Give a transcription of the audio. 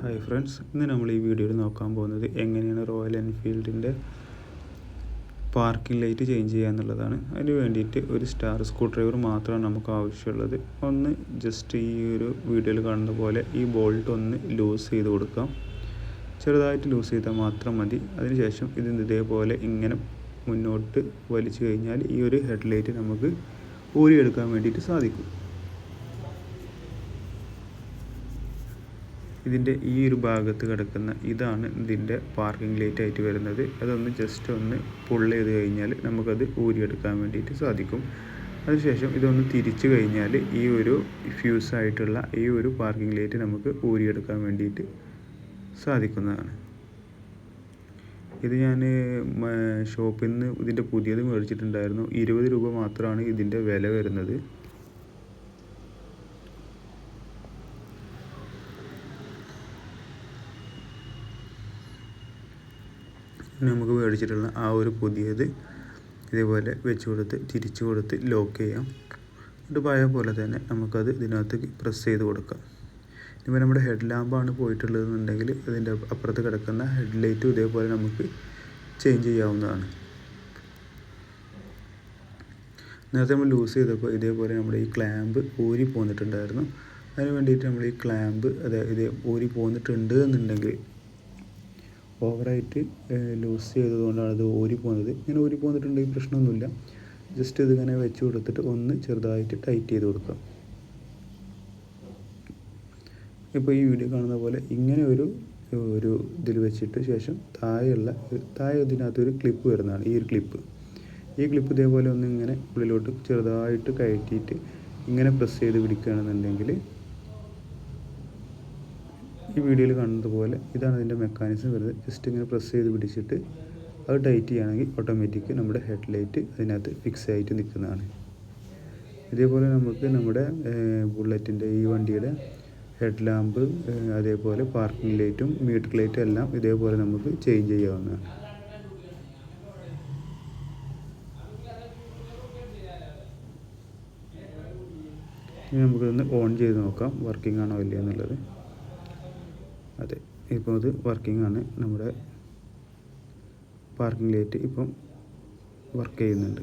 Hi friends, ഇന്ന് നമ്മൾ ഈ വീഡിയോയിൽ നോക്കാൻ പോകുന്നത് എങ്ങനെയാണ് റോയൽ എൻഫീൽഡിൻ്റെ പാർക്കിംഗ് ലൈറ്റ് ചേഞ്ച് ചെയ്യുക എന്നുള്ളതാണ്. അതിന് വേണ്ടിയിട്ട് ഒരു സ്റ്റാർ സ്ക്രൂ ഡ്രൈവർ മാത്രമാണ് നമുക്ക് ആവശ്യമുള്ളത്. ഒന്ന് ജസ്റ്റ് ഈ ഒരു വീഡിയോയിൽ കാണുന്ന പോലെ ഈ ബോൾട്ട് ഒന്ന് ലൂസ് ചെയ്ത് കൊടുക്കാം. ചെറുതായിട്ട് ലൂസ് ചെയ്താൽ മാത്രം മതി. അതിനുശേഷം ഇതേപോലെ ഇങ്ങനെ മുന്നോട്ട് വലിച്ചു കഴിഞ്ഞാൽ ഈ ഒരു ഹെഡ്ലൈറ്റ് നമുക്ക് ഊരിയെടുക്കാൻ വേണ്ടിയിട്ട് സാധിക്കും. ഇതിൻ്റെ ഈ ഒരു ഭാഗത്ത് കിടക്കുന്ന ഇതാണ് ഇതിൻ്റെ പാർക്കിംഗ് ലൈറ്റ് ആയിട്ട് വരുന്നത്. അതൊന്ന് ജസ്റ്റ് ഒന്ന് പുൾ ചെയ്ത് കഴിഞ്ഞാൽ നമുക്കത് ഊരിയെടുക്കാൻ വേണ്ടിയിട്ട് സാധിക്കും. അതിനുശേഷം ഇതൊന്ന് തിരിച്ചു കഴിഞ്ഞാൽ ഈ ഒരു ഫ്യൂസായിട്ടുള്ള ഈ ഒരു പാർക്കിംഗ് ലൈറ്റ് നമുക്ക് ഊരിയെടുക്കാൻ വേണ്ടിയിട്ട് സാധിക്കുന്നതാണ്. ഇത് ഞാൻ ഷോപ്പിൽ നിന്ന് ഇതിൻ്റെ പുതിയത് മേടിച്ചിട്ടുണ്ടായിരുന്നു. 20 രൂപ മാത്രമാണ് ഇതിൻ്റെ വില വരുന്നത്. നമുക്ക് മേടിച്ചിട്ടുള്ള ആ ഒരു പുതിയത് ഇതേപോലെ വെച്ച് കൊടുത്ത് തിരിച്ചു കൊടുത്ത് ലോക്ക് ചെയ്യാം. എന്നിട്ട് പഴയ പോലെ തന്നെ നമുക്കത് ഇതിനകത്ത് പ്രസ് ചെയ്ത് കൊടുക്കാം. ഇപ്പോൾ നമ്മുടെ ഹെഡ് ലാമ്പാണ് പോയിട്ടുള്ളതെന്നുണ്ടെങ്കിൽ അതിൻ്റെ അപ്പുറത്ത് കിടക്കുന്ന ഹെഡ് ലൈറ്റും ഇതേപോലെ നമുക്ക് ചേഞ്ച് ചെയ്യാവുന്നതാണ്. നേരത്തെ നമ്മൾ ലൂസ് ചെയ്തപ്പോൾ ഇതേപോലെ നമ്മുടെ ഈ ക്ലാമ്പ് ഊരി പോന്നിട്ടുണ്ടായിരുന്നു. അതിന് വേണ്ടിയിട്ട് നമ്മൾ ഈ ക്ലാമ്പ് അതായത് ഊരി പോന്നിട്ടുണ്ട് എന്നുണ്ടെങ്കിൽ ഓവറായിട്ട് ലൂസ് ചെയ്തതുകൊണ്ടാണ് അത് ഊരി പോകുന്നത്. ഇങ്ങനെ ഊരി പോന്നിട്ടുണ്ടെങ്കിൽ പ്രശ്നമൊന്നുമില്ല. ജസ്റ്റ് ഇതിങ്ങനെ വെച്ച് കൊടുത്തിട്ട് ഒന്ന് ചെറുതായിട്ട് ടൈറ്റ് ചെയ്ത് കൊടുക്കാം. ഇപ്പോൾ ഈ വീഡിയോ കാണുന്ന പോലെ ഇങ്ങനെ ഒരു ഇതിൽ വെച്ചിട്ട് ശേഷം താഴെ ഇതിനകത്തൊരു ക്ലിപ്പ് വരുന്നതാണ്. ഈ ക്ലിപ്പ് ഇതേപോലെ ഒന്ന് ഇങ്ങനെ ഉള്ളിലോട്ട് ചെറുതായിട്ട് കയറ്റിയിട്ട് ഇങ്ങനെ പ്രസ് ചെയ്ത് പിടിക്കുകയാണെന്നുണ്ടെങ്കിൽ ഈ വീഡിയോയിൽ കാണുന്നത് പോലെ ഇതാണ് ഇതിൻ്റെ മെക്കാനിസം വരുന്നത്. ജസ്റ്റ് ഇങ്ങനെ പ്രസ് ചെയ്ത് പിടിച്ചിട്ട് അത് ടൈറ്റ് ചെയ്യുകയാണെങ്കിൽ ഓട്ടോമാറ്റിക് നമ്മുടെ ഹെഡ് ലൈറ്റ് അതിനകത്ത് ഫിക്സ് ആയിട്ട് നിൽക്കുന്നതാണ്. ഇതേപോലെ നമുക്ക് നമ്മുടെ ബുള്ളറ്റിൻ്റെ ഈ വണ്ടിയുടെ ഹെഡ് ലാമ്പ് അതേപോലെ പാർക്കിംഗ് ലൈറ്റും മീറ്റർ ലൈറ്റും എല്ലാം ഇതേപോലെ നമുക്ക് ചേഞ്ച് ചെയ്യാവുന്നതാണ്. ഇനി നമുക്കിതൊന്ന് ഓൺ ചെയ്ത് നോക്കാം വർക്കിംഗ് ആണോ ഇല്ല എന്നുള്ളത്. അതെ, ഇപ്പോൾ അത് വർക്കിംഗ് ആണ്. നമ്മുടെ പാർക്കിംഗ് ലൈറ്റ് ഇപ്പം വർക്ക് ചെയ്യുന്നുണ്ട്.